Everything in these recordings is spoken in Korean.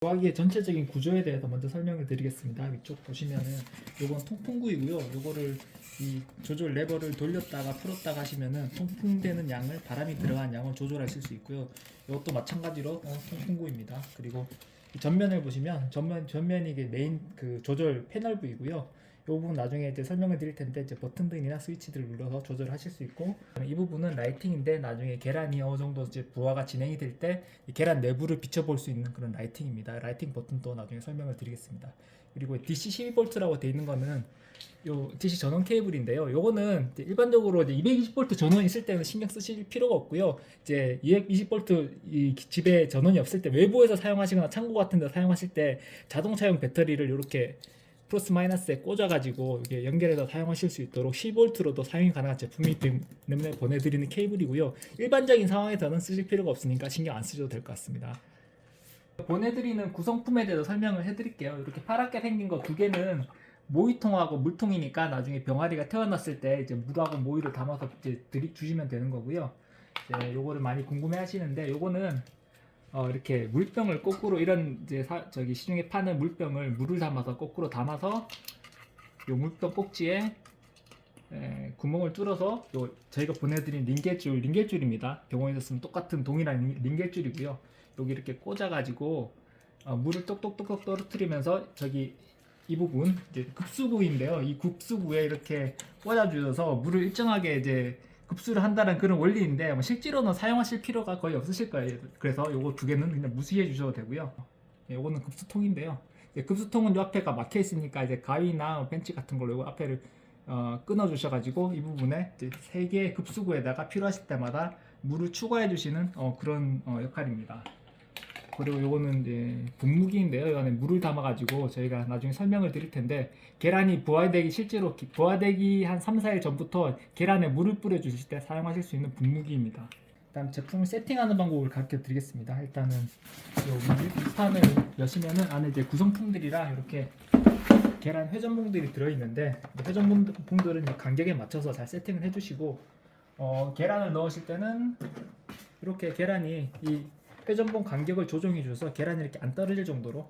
부화기의 전체적인 구조에 대해서 먼저 설명을 드리겠습니다. 위쪽 보시면은 요건 통풍구이고요. 요거를 이 조절 레버를 돌렸다가 풀었다가 하시면은 통풍되는 양을, 바람이 들어간 양을 조절하실 수 있고요. 이것도 마찬가지로 통풍구입니다. 그리고 전면을 보시면 전면이 이게 메인 그 조절 패널 부위고요. 이 부분 나중에 이제 설명을 드릴 텐데 이제 버튼등이나 스위치들을 눌러서 조절하실 수 있고, 이 부분은 라이팅인데 나중에 계란이 어느 정도 이제 부화가 진행이 될 때 계란 내부를 비춰볼 수 있는 그런 라이팅입니다. 라이팅 버튼도 나중에 설명을 드리겠습니다. 그리고 DC 12V라고 되어 있는 거는 요 DC 전원 케이블인데요. 요거는 일반적으로 이제 220V 전원 있을 때는 신경 쓰실 필요가 없고요. 이제 220V 이 집에 전원이 없을 때 외부에서 사용하시거나 창고 같은 데 사용하실 때 자동차용 배터리를 이렇게 플러스 마이너스에 꽂아가지고 이게 연결해서 사용하실 수 있도록 10V로도 사용이 가능한 제품이기 때문에 보내드리는 케이블이고요. 일반적인 상황에서는 쓰실 필요가 없으니까 신경 안 쓰셔도 될 것 같습니다. 보내드리는 구성품에 대해서 설명을 해드릴게요. 이렇게 파랗게 생긴 거 두 개는 모이통하고 물통이니까 나중에 병아리가 태어났을 때 이제 물하고 모이를 담아서 이제 주시면 되는 거고요. 이제 요거를 많이 궁금해 하시는데, 요거는 이렇게 물병을 거꾸로 이런 이제 저기 시중에 파는 물병을 물을 담아서 거꾸로 담아서 요 물병 꼭지에 구멍을 뚫어서 요 저희가 보내드린 링겔줄입니다. 병원에서 쓰면 똑같은 동일한 링겔줄이고요. 여기 이렇게 꽂아가지고 물을 똑똑똑똑 떨어뜨리면서 저기 이 부분 이제 급수구인데요. 이 급수구에 이렇게 꽂아주셔서 물을 일정하게 이제 급수를 한다는 그런 원리인데 실제로는 사용하실 필요가 거의 없으실 거예요. 그래서 요거 두 개는 그냥 무시해 주셔도 되고요. 요거는 급수통인데요. 급수통은 요 앞에가 막혀 있으니까 이제 가위나 벤치 같은 걸로 요 앞에를 끊어 주셔가지고 이 부분에 세 개의 급수구에다가 필요하실 때마다 물을 추가해 주시는 그런 역할입니다. 그리고 요거는 이제 분무기인데요. 이 안에 물을 담아가지고 저희가 나중에 설명을 드릴 텐데, 계란이 실제로 부화되기 한 3, 4일 전부터 계란에 물을 뿌려 주실 때 사용하실 수 있는 분무기입니다. 일단 제품을 세팅하는 방법을 가르쳐 드리겠습니다. 일단은 요 밑판을 여시면은 안에 이제 구성품들이랑 이렇게 계란 회전봉들이 들어있는데, 회전봉들은 간격에 맞춰서 잘 세팅을 해주시고, 계란을 넣으실 때는 이렇게 계란이 이 회전봉 간격을 조정해 줘서 계란이 이렇게 안 떨어질 정도로,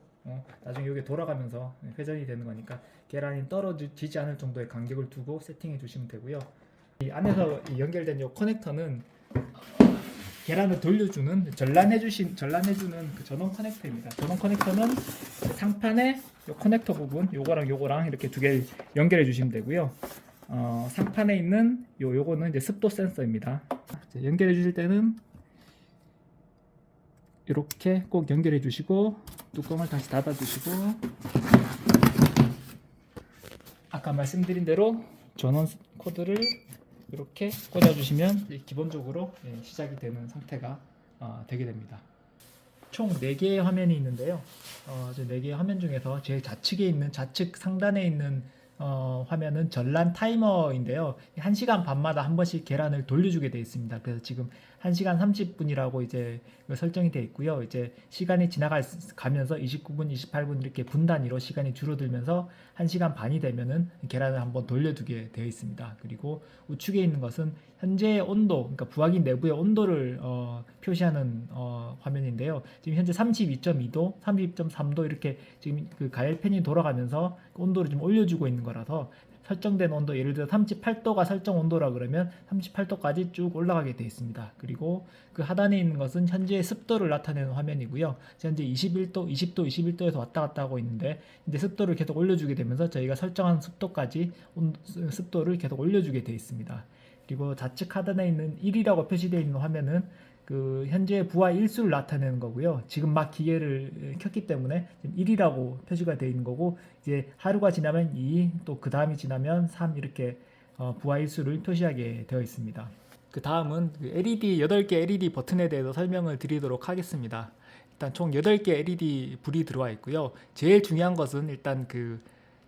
나중에 이게 돌아가면서 회전이 되는 거니까 계란이 떨어지지 않을 정도의 간격을 두고 세팅해 주시면 되고요. 이 안에서 연결된 이 커넥터는 계란을 돌려주는 전란해주는 그 전원 커넥터입니다. 전원 커넥터는 상판에 이 커넥터 부분 요거랑 이렇게 두 개 연결해 주시면 되고요. 상판에 있는 요거는 이제 습도 센서입니다. 연결해 주실 때는 이렇게 꼭 연결해 주시고 뚜껑을 다시 닫아 주시고, 아까 말씀드린 대로 전원 코드를 이렇게 꽂아 주시면 기본적으로 시작이 되는 상태가 되게 됩니다. 총 4개의 화면이 있는데요. 4개의 화면 중에서 제일 좌측 상단에 있는 화면은 전란 타이머인데요. 1시간 반마다 한 번씩 계란을 돌려주게 되어 있습니다. 그래서 지금 1시간 30분이라고 이제 설정이 되어 있고요. 이제 시간이 지나가면서 29분, 28분 이렇게 분 단위로 시간이 줄어들면서 1시간 반이 되면은 계란을 한번 돌려두게 되어 있습니다. 그리고 우측에 있는 것은 현재의 온도, 그러니까 부화기 내부의 온도를 표시하는 화면인데요. 지금 현재 32.2도, 32.3도 이렇게 지금 그 가열팬이 돌아가면서 온도를 좀 올려주고 있는 거라서, 설정된 온도, 예를 들어 38도가 설정 온도라 그러면 38도까지 쭉 올라가게 되어 있습니다. 그리고 그 하단에 있는 것은 현재의 습도를 나타내는 화면이고요. 현재 21도, 20도, 21도에서 왔다 갔다 하고 있는데, 이제 습도를 계속 올려주게 되면서 저희가 설정한 습도까지 습도를 계속 올려주게 되어 있습니다. 그리고 좌측 하단에 있는 1이라고 표시되어 있는 화면은 그 현재 부하 일수를 나타내는 거고요. 지금 막 기계를 켰기 때문에 지금 1이라고 표시가 되어 있는 거고, 이제 하루가 지나면 2, 또 그 다음이 지나면 3 이렇게 부하 일수를 표시하게 되어 있습니다. 그 다음은 LED 8개 LED 버튼에 대해서 설명을 드리도록 하겠습니다. 일단 총 8개 LED 불이 들어와 있고요. 제일 중요한 것은 일단 그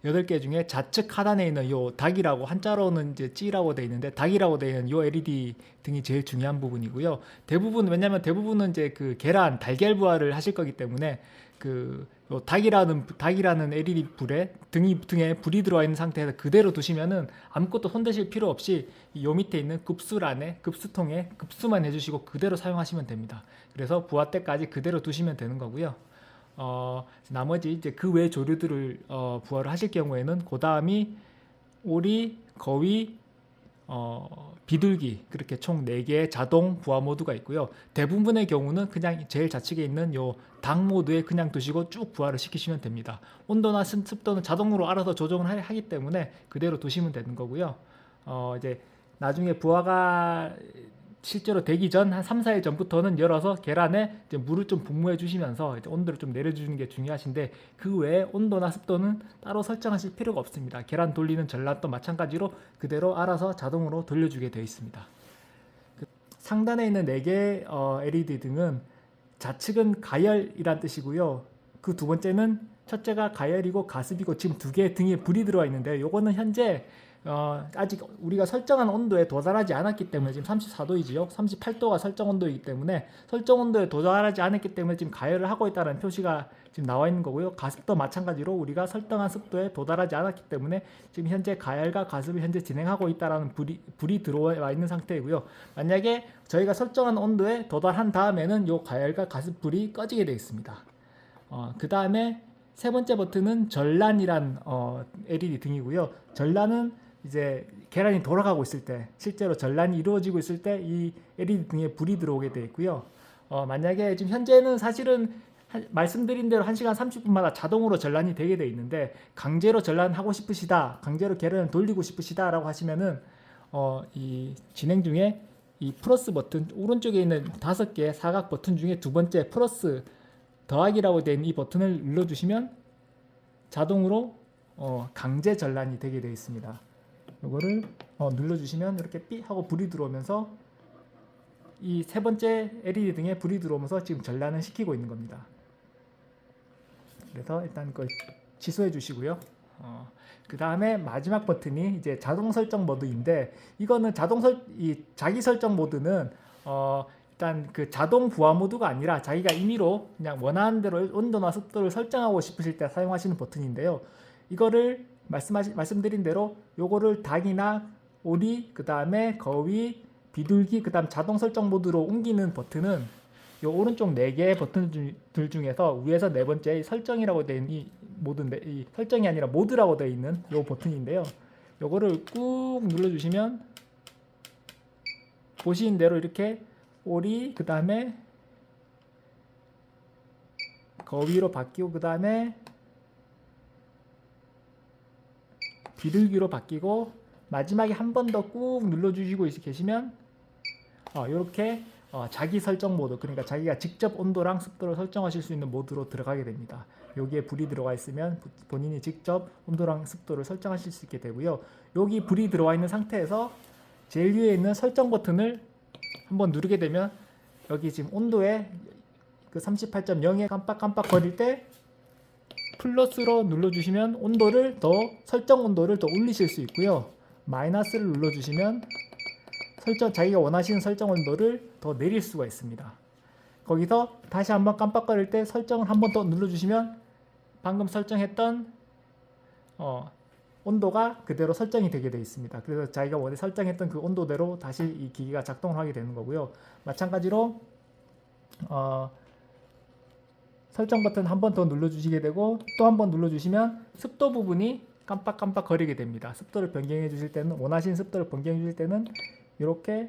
8개 중에 좌측 하단에 있는 요 닭이라고, 한자로는 이제 찌라고 되어 있는데 닭이라고 되어 있는 요 LED 등이 제일 중요한 부분이고요. 왜냐면 대부분은 이제 그 달걀 부화를 하실 거기 때문에 그 닭이라는 LED 불에 등에 불이 들어와 있는 상태에서 그대로 두시면은 아무것도 손대실 필요 없이 요 밑에 있는 급수통에 급수만 해주시고 그대로 사용하시면 됩니다. 그래서 부화 때까지 그대로 두시면 되는 거고요. 나머지 이제 그 외 조류들을 부화를 하실 경우에는 그 다음이 오리, 거위, 비둘기 그렇게 총 4개의 자동 부화 모드가 있고요. 대부분의 경우는 그냥 제일 좌측에 있는 요 닭 모드에 그냥 두시고 쭉 부화를 시키시면 됩니다. 온도나 습도는 자동으로 알아서 조정을 하기 때문에 그대로 두시면 되는 거고요. 이제 나중에 부화가 실제로 되기 전 한 3, 4일 전부터는 열어서 계란에 이제 물을 좀 분무해 주시면서 이제 온도를 좀 내려주는 게 중요하신데 그 외에 온도나 습도는 따로 설정하실 필요가 없습니다. 계란 돌리는 전란도 마찬가지로 그대로 알아서 자동으로 돌려주게 되어 있습니다. 상단에 있는 4개 LED 등은 좌측은 가열이란 뜻이고요. 그 두 번째는 첫째가 가열이고 가습이고 지금 2개의 등에 불이 들어와 있는데 요거는 현재 아직 우리가 설정한 온도에 도달하지 않았기 때문에 지금 34도이지요. 38도가 설정 온도이기 때문에 설정 온도에 도달하지 않았기 때문에 지금 가열을 하고 있다는 표시가 지금 나와 있는 거고요. 가습도 마찬가지로 우리가 설정한 습도에 도달하지 않았기 때문에 지금 현재 가열과 가습을 현재 진행하고 있다라는 불이 들어와 있는 상태이고요. 만약에 저희가 설정한 온도에 도달한 다음에는 이 가열과 가습 불이 꺼지게 되어 있습니다. 그 다음에 세 번째 버튼은 전란이란 LED 등이고요. 전란은 이제 계란이 돌아가고 있을 때, 실제로 전란이 이루어지고 있을 때 이 LED 등에 불이 들어오게 되어 있고요. 만약에 지금 현재는 사실은 말씀드린 대로 1시간 30분마다 자동으로 전란이 되게 되어 있는데 강제로 전란하고 싶으시다, 강제로 계란을 돌리고 싶으시다라고 하시면은 이 진행 중에 이 플러스 버튼 오른쪽에 있는 5개 사각 버튼 중에 두 번째 플러스 더하기라고 된 이 버튼을 눌러주시면 자동으로 강제 전란이 되게 되어 있습니다. 이거를 눌러주시면 이렇게 삐 하고 불이 들어오면서 이 세 번째 LED 등에 불이 들어오면서 지금 전란을 시키고 있는 겁니다. 그래서 일단 그걸 취소해 주시고요. 그 다음에 마지막 버튼이 이제 자동 설정 모드인데 이거는 자기 설정 모드는 일단 그 자동 부화 모드가 아니라 자기가 임의로 그냥 원하는 대로 온도나 습도를 설정하고 싶으실 때 사용하시는 버튼인데요. 이거를 말씀드린 대로 요거를 닭이나 오리, 그 다음에 거위, 비둘기, 그 다음 자동 설정 모드로 옮기는 버튼은 요 오른쪽 4개의 버튼들 중에서 위에서 네 번째 설정이라고 되어 있는 이 모드인데, 이 설정이 아니라 모드라고 되어 있는 요 버튼인데요. 요거를 꾹 눌러주시면 보시는 대로 이렇게 오리, 그 다음에 거위로 바뀌고, 그 다음에 비둘기로 바뀌고, 마지막에 한 번 더 꾹 눌러주시고 계시면 이렇게 자기 설정 모드, 그러니까 자기가 직접 온도랑 습도를 설정하실 수 있는 모드로 들어가게 됩니다. 여기에 불이 들어가 있으면 본인이 직접 온도랑 습도를 설정하실 수 있게 되고요. 여기 불이 들어와 있는 상태에서 제일 위에 있는 설정 버튼을 한번 누르게 되면 여기 지금 온도에 그 38.0에 깜빡깜빡 거릴 때 플러스로 눌러주시면 설정 온도를 더 올리실 수 있고요. 마이너스를 눌러주시면 자기가 원하시는 설정 온도를 더 내릴 수가 있습니다. 거기서 다시 한번 깜빡거릴 때 설정을 한번 더 눌러주시면 방금 설정했던 온도가 그대로 설정이 되게 되어 있습니다. 그래서 자기가 원래 설정했던 그 온도대로 다시 이 기기가 작동을 하게 되는 거고요. 마찬가지로 설정 버튼 한 번 더 눌러주시게 되고 또 한 번 눌러주시면 습도 부분이 깜빡깜빡 거리게 됩니다. 습도를 변경해 주실 때는, 원하시는 습도를 변경해 주실 때는 이렇게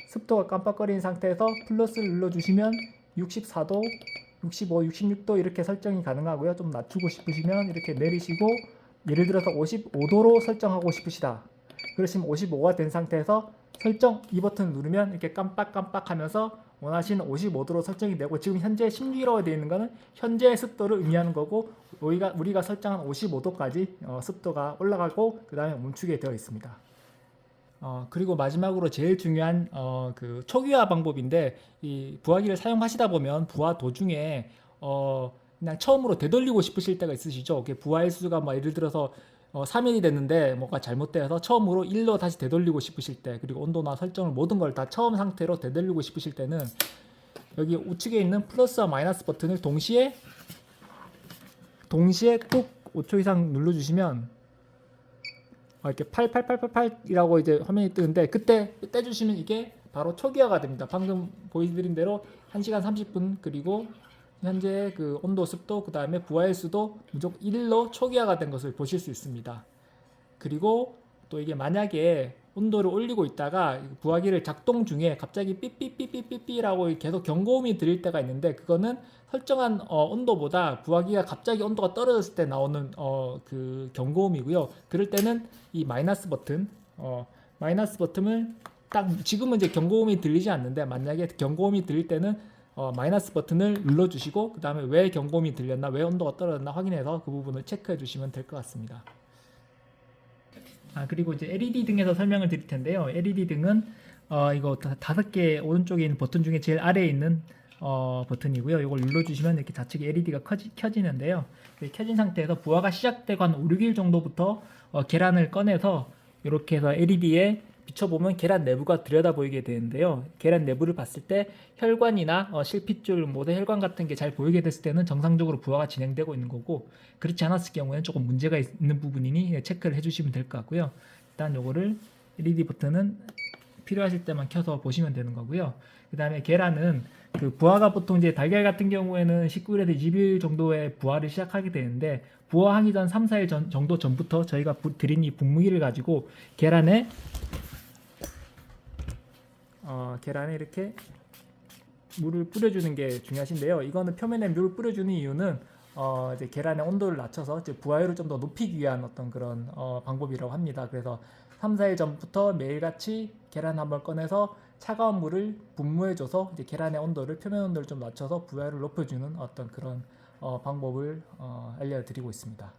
습도가 깜빡거리는 상태에서 플러스를 눌러주시면 64도, 65, 66도 이렇게 설정이 가능하고요. 좀 낮추고 싶으시면 이렇게 내리시고, 예를 들어서 55도로 설정하고 싶으시다 그러시면 55가 된 상태에서 설정 이 버튼을 누르면 이렇게 깜빡깜빡 하면서 원하시는 55도로 설정이 되고, 지금 현재 16이라고 되어 있는 것은 현재 습도를 의미하는 거고, 우리가 설정한 55도까지 습도가 올라가고 그 다음에 멈추게 되어 있습니다. 그리고 마지막으로 제일 중요한 그 초기화 방법인데, 이 부화기를 사용하시다 보면 부화 도중에 그냥 처음으로 되돌리고 싶으실 때가 있으시죠. 부화 일수가 예를 들어서 3일이 됐는데 뭐가 잘못되어서 처음으로 1로 다시 되돌리고 싶으실 때, 그리고 온도나 설정을 모든 걸 다 처음 상태로 되돌리고 싶으실 때는 여기 우측에 있는 플러스와 마이너스 버튼을 동시에 꾹 5초 이상 눌러주시면 이렇게 88888이라고 이제 화면이 뜨는데, 그때 떼주시면 이게 바로 초기화가 됩니다. 방금 보여드린 대로 1시간 30분 그리고 현재 그 온도, 습도, 그 다음에 부하일수도 무조건 1로 초기화가 된 것을 보실 수 있습니다. 그리고 또 이게 만약에 온도를 올리고 있다가 부화기를 작동 중에 갑자기 삐삐삐삐삐삐라고 계속 경고음이 들릴 때가 있는데, 그거는 설정한 온도보다 부화기가 갑자기 온도가 떨어졌을 때 나오는 그 경고음이고요. 그럴 때는 이 마이너스 버튼을 딱, 지금은 이제 경고음이 들리지 않는데 만약에 경고음이 들릴 때는 마이너스 버튼을 눌러주시고, 그 다음에 왜 경고음이 들렸나, 왜 온도가 떨어졌나 확인해서 그 부분을 체크해 주시면 될 것 같습니다. 그리고 이제 LED 등에서 설명을 드릴 텐데요. LED 등은 이거 5개 오른쪽에 있는 버튼 중에 제일 아래에 있는 버튼이고요. 이걸 눌러주시면 이렇게 좌측에 LED가 켜지는데요. 켜진 상태에서 부하가 시작되고 한 5, 6일 정도부터 계란을 꺼내서 이렇게 해서 LED에 비춰보면 계란 내부가 들여다 보이게 되는데요. 계란 내부를 봤을 때 혈관이나 실핏줄, 모대 혈관 같은 게 잘 보이게 됐을 때는 정상적으로 부화가 진행되고 있는 거고, 그렇지 않았을 경우에는 조금 문제가 있는 부분이니 체크를 해주시면 될 것 같고요. 일단 요거를 LED 버튼은 필요하실 때만 켜서 보시면 되는 거고요. 그 다음에 계란은 그 부화가 보통 이제 달걀 같은 경우에는 19일에서 20일 정도에 부화를 시작하게 되는데, 부화하기 전 3, 4일 정도 전부터 저희가 드린 이 분무기를 가지고 계란에 이렇게 물을 뿌려주는 게 중요하신데요. 이거는 표면에 물을 뿌려주는 이유는 이제 계란의 온도를 낮춰서 이제 부하율을 좀 더 높이기 위한 어떤 그런 방법이라고 합니다. 그래서 3, 4일 전부터 매일같이 계란 한번 꺼내서 차가운 물을 분무해줘서 이제 계란의 온도를, 표면 온도를 좀 낮춰서 부하율을 높여주는 어떤 그런 방법을 알려드리고 있습니다.